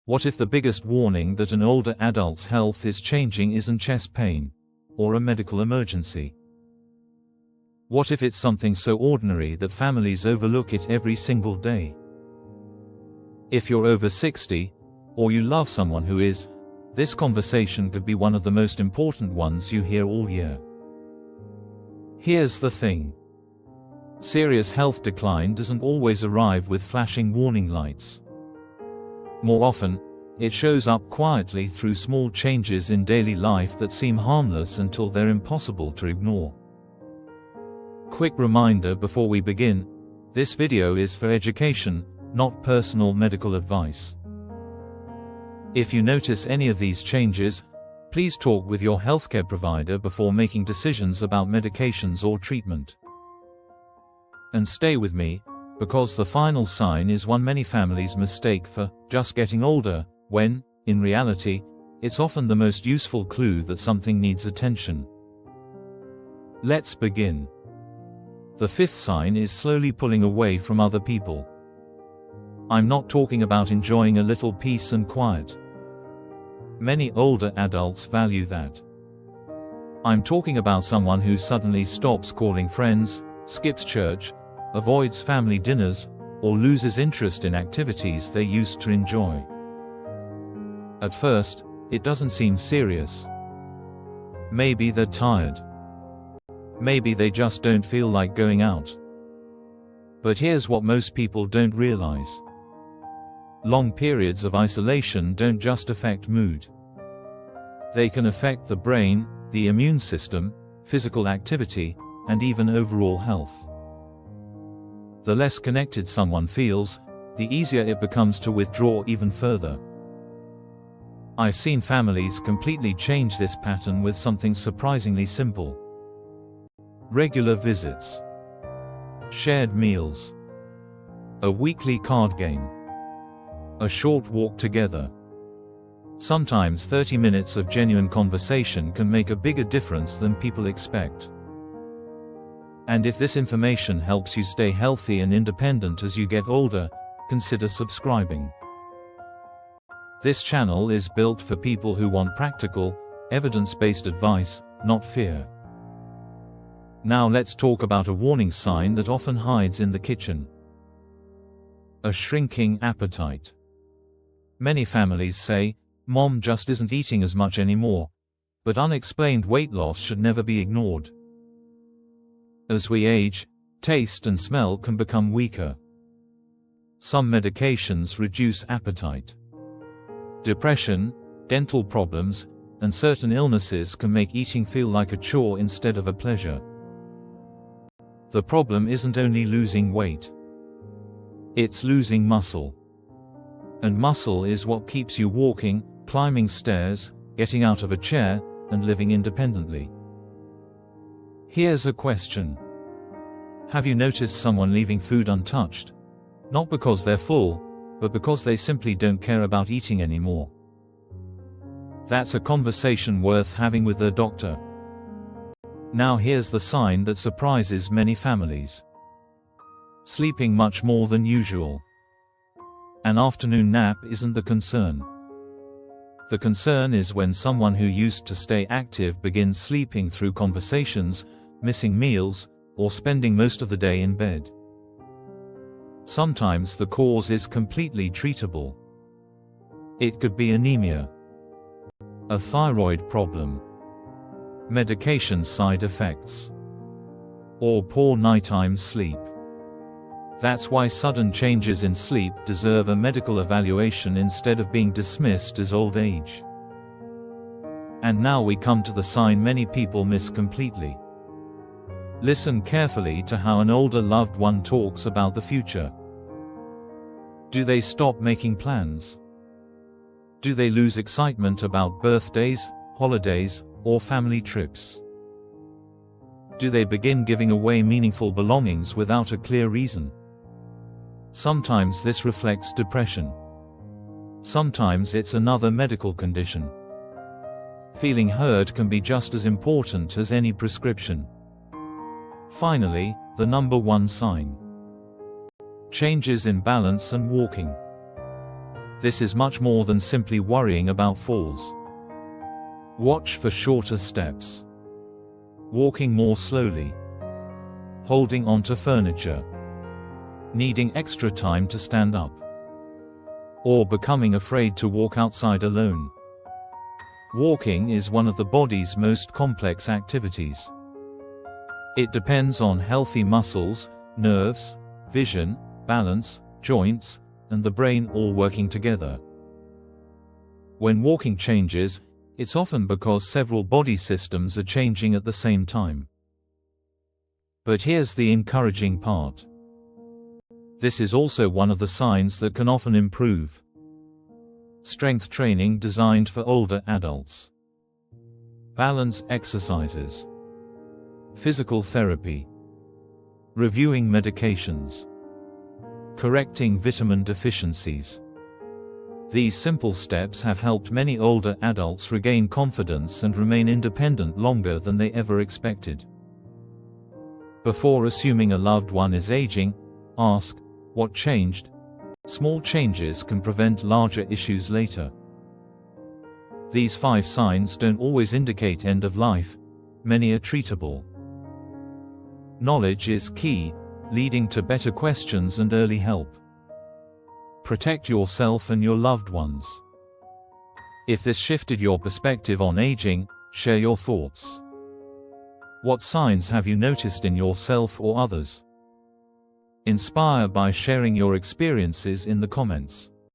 What if the biggest warning that an older adult's health is changing isn't chest pain, or a medical emergency? What if it's something so ordinary that families overlook it every single day? If you're over 60, or you love someone who is, this conversation could be one of the most important ones you hear all year. Here's the thing. Serious health decline doesn't always arrive with flashing warning lights. More often, it shows up quietly through small changes in daily life that seem harmless until they're impossible to ignore. Quick reminder before we begin, this video is for education, not personal medical advice. If you notice any of these changes, please talk with your healthcare provider before making decisions about medications or treatment. And stay with me, because the final sign is one many families mistake for just getting older, when, in reality, it's often the most useful clue that something needs attention. Let's begin. The fifth sign is slowly pulling away from other people. I'm not talking about enjoying a little peace and quiet. Many older adults value that. I'm talking about someone who suddenly stops calling friends, skips church, avoids family dinners, or loses interest in activities they used to enjoy. At first, it doesn't seem serious. Maybe they're tired. Maybe they just don't feel like going out. But here's what most people don't realize. Long periods of isolation don't just affect mood. They can affect the brain, the immune system, physical activity, and even overall health. The less connected someone feels, the easier it becomes to withdraw even further. I've seen families completely change this pattern with something surprisingly simple. Regular visits. Shared meals. A weekly card game. A short walk together. Sometimes 30 minutes of genuine conversation can make a bigger difference than people expect. And if this information helps you stay healthy and independent as you get older, consider subscribing. This channel is built for people who want practical, evidence-based advice, not fear. Now let's talk about a warning sign that often hides in the kitchen. A shrinking appetite. Many families say, "Mom just isn't eating as much anymore," but unexplained weight loss should never be ignored. As we age, taste and smell can become weaker. Some medications reduce appetite. Depression, dental problems, and certain illnesses can make eating feel like a chore instead of a pleasure. The problem isn't only losing weight. It's losing muscle. And muscle is what keeps you walking, climbing stairs, getting out of a chair, and living independently. Here's a question. Have you noticed someone leaving food untouched? Not because they're full, but because they simply don't care about eating anymore. That's a conversation worth having with their doctor. Now here's the sign that surprises many families. Sleeping much more than usual. An afternoon nap isn't the concern. The concern is when someone who used to stay active begins sleeping through conversations, missing meals, or spending most of the day in bed. Sometimes the cause is completely treatable. It could be anemia, a thyroid problem, medication side effects, or poor nighttime sleep. That's why sudden changes in sleep deserve a medical evaluation instead of being dismissed as old age. And now we come to the sign many people miss completely. Listen carefully to how an older loved one talks about the future. Do they stop making plans? Do they lose excitement about birthdays, holidays, or family trips? Do they begin giving away meaningful belongings without a clear reason? Sometimes this reflects depression. Sometimes it's another medical condition. Feeling heard can be just as important as any prescription. Finally, the number one sign. Changes in balance and walking. This is much more than simply worrying about falls. Watch for shorter steps. Walking more slowly. Holding onto furniture. Needing extra time to stand up. Or becoming afraid to walk outside alone. Walking is one of the body's most complex activities. It depends on healthy muscles, nerves, vision, balance, joints, and the brain all working together. When walking changes, it's often because several body systems are changing at the same time. But here's the encouraging part. This is also one of the signs that can often improve. Strength training designed for older adults. Balance exercises. Physical therapy. Reviewing medications. Correcting vitamin deficiencies. These simple steps have helped many older adults regain confidence and remain independent longer than they ever expected. Before assuming a loved one is aging, ask, what changed? Small changes can prevent larger issues later. These 5 signs don't always indicate end of life. Many are treatable. Knowledge is key, leading to better questions and early help. Protect yourself and your loved ones. If this shifted your perspective on aging, share your thoughts. What signs have you noticed in yourself or others? Inspire by sharing your experiences in the comments.